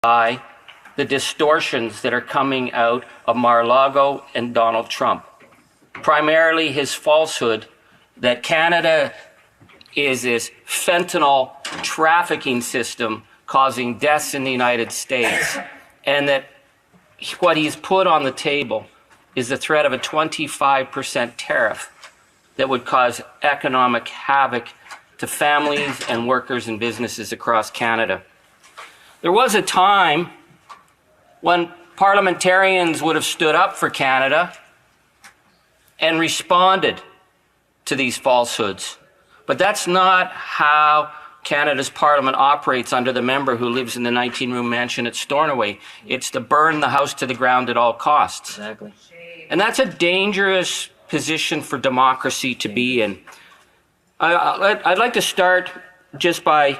by the distortions that are coming out of Mar-a-Lago and Donald Trump. Primarily his falsehood that Canada is this fentanyl trafficking system causing deaths in the United States, and that what he's put on the table is the threat of a 25% tariff that would cause economic havoc to families and workers and businesses across Canada. There was a time when parliamentarians would have stood up for Canada and responded to these falsehoods. But that's not how Canada's Parliament operates under the member who lives in the 19-room mansion at Stornoway. It's to burn the house to the ground at all costs. Exactly. And that's a dangerous position for democracy to be in. I'd like to start just by,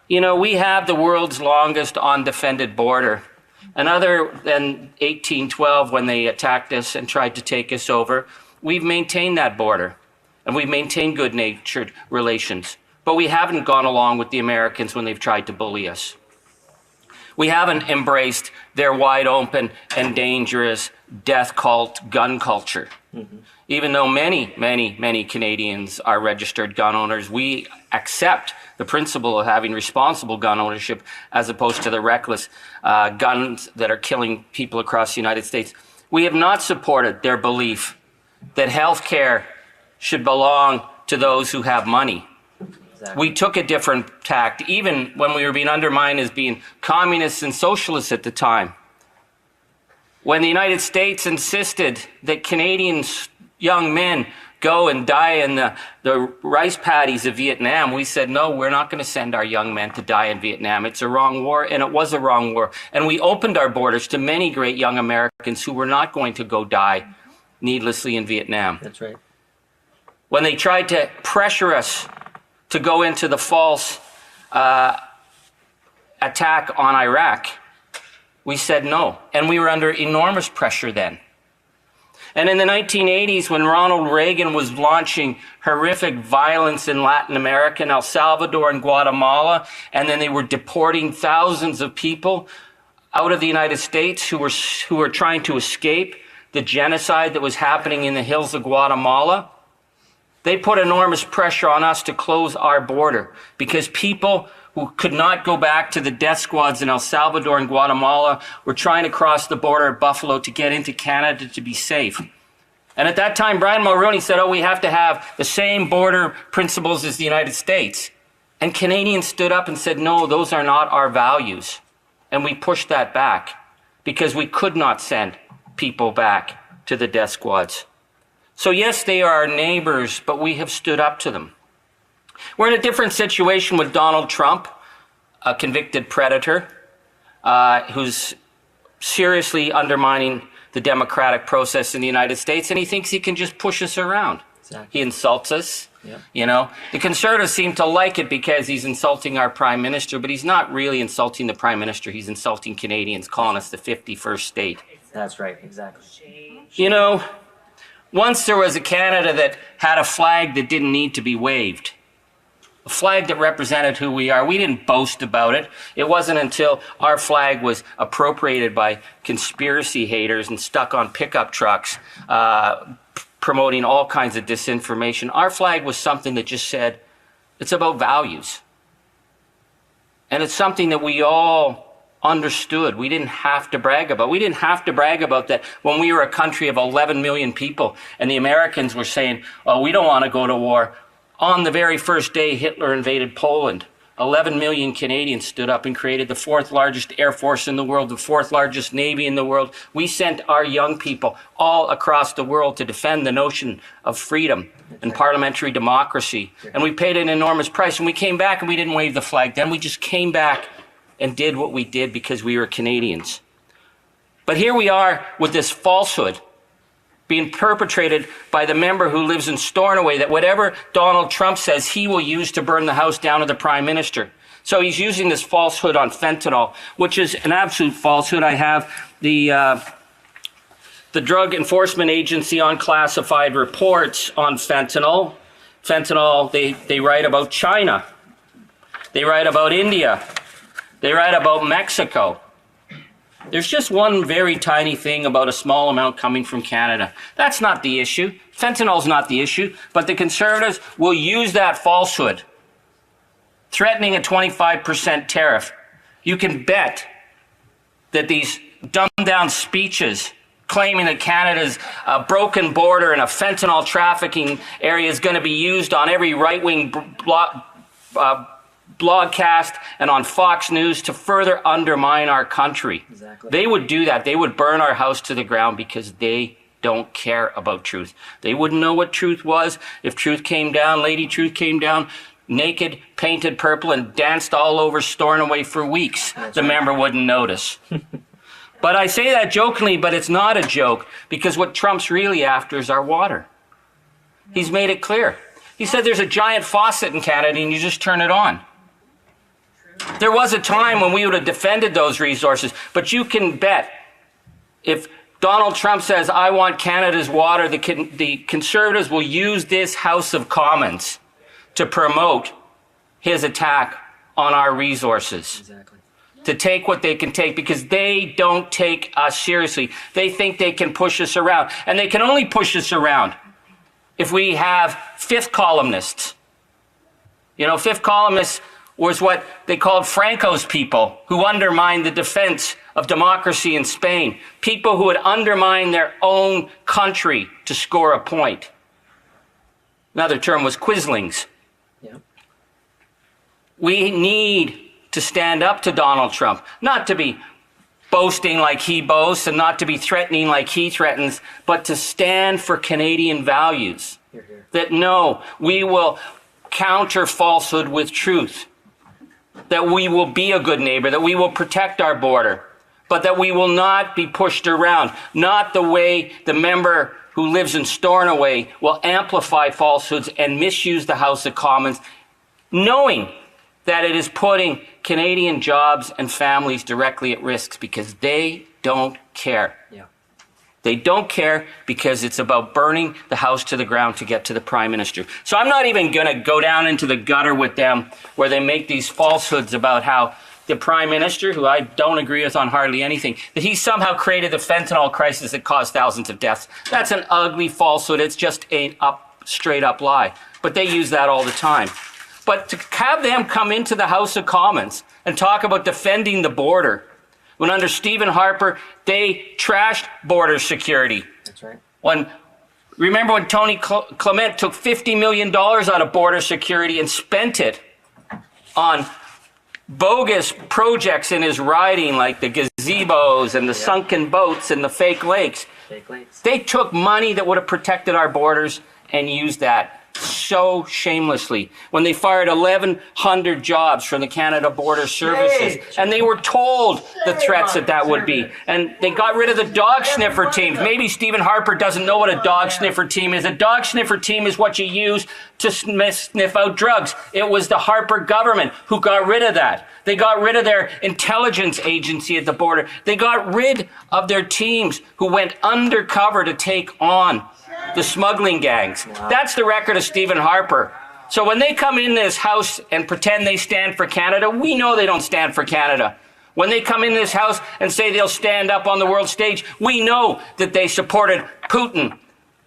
we have the world's longest undefended border. And other than 1812, when they attacked us and tried to take us over, we've maintained that border. And we've maintained good-natured relations. But we haven't gone along with the Americans when they've tried to bully us. We haven't embraced their wide open and dangerous death cult gun culture. Mm-hmm. Even though many, many, many Canadians are registered gun owners, we accept the principle of having responsible gun ownership as opposed to the reckless guns that are killing people across the United States. We have not supported their belief that health care should belong to those who have money. Exactly. We took a different tact, even when we were being undermined as being communists and socialists at the time. When the United States insisted that Canadian young men go and die in the rice paddies of Vietnam, we said, no, we're not going to send our young men to die in Vietnam. It's a wrong war, and it was a wrong war. And we opened our borders to many great young Americans who were not going to go die needlessly in Vietnam. That's right. When they tried to pressure us to go into the false attack on Iraq, we said no. And we were under enormous pressure then. And in the 1980s, when Ronald Reagan was launching horrific violence in Latin America, in El Salvador and Guatemala, and then they were deporting thousands of people out of the United States who were trying to escape the genocide that was happening in the hills of Guatemala, they put enormous pressure on us to close our border because people who could not go back to the death squads in El Salvador and Guatemala were trying to cross the border at Buffalo to get into Canada to be safe. And at that time, Brian Mulroney said, we have to have the same border principles as the United States. And Canadians stood up and said, no, those are not our values. And we pushed that back because we could not send people back to the death squads. So yes, they are our neighbors, but we have stood up to them. We're in a different situation with Donald Trump, a convicted predator who's seriously undermining the democratic process in the United States, and he thinks he can just push us around. Exactly. He insults us. Yeah. The Conservatives seem to like it because he's insulting our Prime Minister, but he's not really insulting the Prime Minister. He's insulting Canadians, calling us the 51st state. That's right, exactly. Once there was a Canada that had a flag that didn't need to be waved. A flag that represented who we are. We didn't boast about it. It wasn't until our flag was appropriated by conspiracy haters and stuck on pickup trucks, promoting all kinds of disinformation. Our flag was something that just said, it's about values. And it's something that we all understood. We didn't have to brag about. We didn't have to brag about that when we were a country of 11 million people and the Americans were saying, we don't want to go to war. On the very first day Hitler invaded Poland, 11 million Canadians stood up and created the fourth largest air force in the world, the fourth largest navy in the world. We sent our young people all across the world to defend the notion of freedom and parliamentary democracy. And we paid an enormous price. And we came back and we didn't wave the flag. Then we just came back and did what we did because we were Canadians. But here we are with this falsehood being perpetrated by the member who lives in Stornoway, that whatever Donald Trump says, he will use to burn the house down to the Prime Minister. So he's using this falsehood on fentanyl, which is an absolute falsehood. I have the Drug Enforcement Agency unclassified reports on fentanyl. Fentanyl, they write about China. They write about India. They write about Mexico. There's just one very tiny thing about a small amount coming from Canada. That's not the issue. Fentanyl's not the issue, but the Conservatives will use that falsehood, threatening a 25% tariff. You can bet that these dumbed-down speeches claiming that Canada's broken border and a fentanyl trafficking area is going to be used on every right-wing broadcast and on Fox News to further undermine our country. Exactly. They would do that. They would burn our house to the ground because they don't care about truth. They wouldn't know what truth was if truth came down, Lady Truth came down, naked, painted purple, and danced all over Stornoway for weeks. The member wouldn't notice. But I say that jokingly, but it's not a joke, because what Trump's really after is our water. He's made it clear. He said there's a giant faucet in Canada and you just turn it on. There was a time when we would have defended those resources, but you can bet if Donald Trump says, I want Canada's water, the Conservatives will use this House of Commons to promote his attack on our resources. Exactly. To take what they can take, because they don't take us seriously. They think they can push us around, and they can only push us around if we have fifth columnists. You know, fifth columnists was what they called Franco's people, who undermined the defense of democracy in Spain. People who would undermine their own country to score a point. Another term was quislings. Yeah. We need to stand up to Donald Trump, not to be boasting like he boasts and not to be threatening like he threatens, but to stand for Canadian values. Hear, hear. That no, we will counter falsehood with truth, that we will be a good neighbor, that we will protect our border, but that we will not be pushed around, not the way the member who lives in Stornoway will amplify falsehoods and misuse the House of Commons, knowing that it is putting Canadian jobs and families directly at risk, because they don't care. Yeah. They don't care because it's about burning the house to the ground to get to the Prime Minister. So I'm not even going to go down into the gutter with them where they make these falsehoods about how the Prime Minister, who I don't agree with on hardly anything, that he somehow created the fentanyl crisis that caused thousands of deaths. That's an ugly falsehood. It's just a straight up lie. But they use that all the time. But to have them come into the House of Commons and talk about defending the border, when under Stephen Harper, they trashed border security. That's right. Remember when Tony Clement took $50 million out of border security and spent it on bogus projects in his riding, like the gazebos and the sunken boats and the fake lakes. Fake lakes. They took money that would have protected our borders and used that so shamelessly when they fired 1,100 jobs from the Canada Border Services. And they were told the threats that would be. And they got rid of the dog sniffer teams. Maybe Stephen Harper doesn't know what a dog sniffer team is. A dog sniffer team is what you use to sniff out drugs. It was the Harper government who got rid of that. They got rid of their intelligence agency at the border. They got rid of their teams who went undercover to take on the smuggling gangs. Wow. That's the record of Stephen Harper. So when they come in this house and pretend they stand for Canada, we know they don't stand for Canada. When they come in this house and say they'll stand up on the world stage, we know that they supported Putin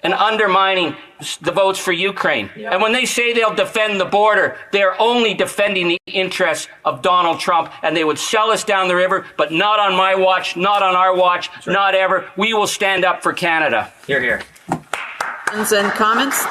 and undermining the votes for Ukraine. Yeah. And when they say they'll defend the border, they're only defending the interests of Donald Trump, and they would sell us down the river, but not on my watch, not on our watch, not ever. We will stand up for Canada. Hear, hear. And comments.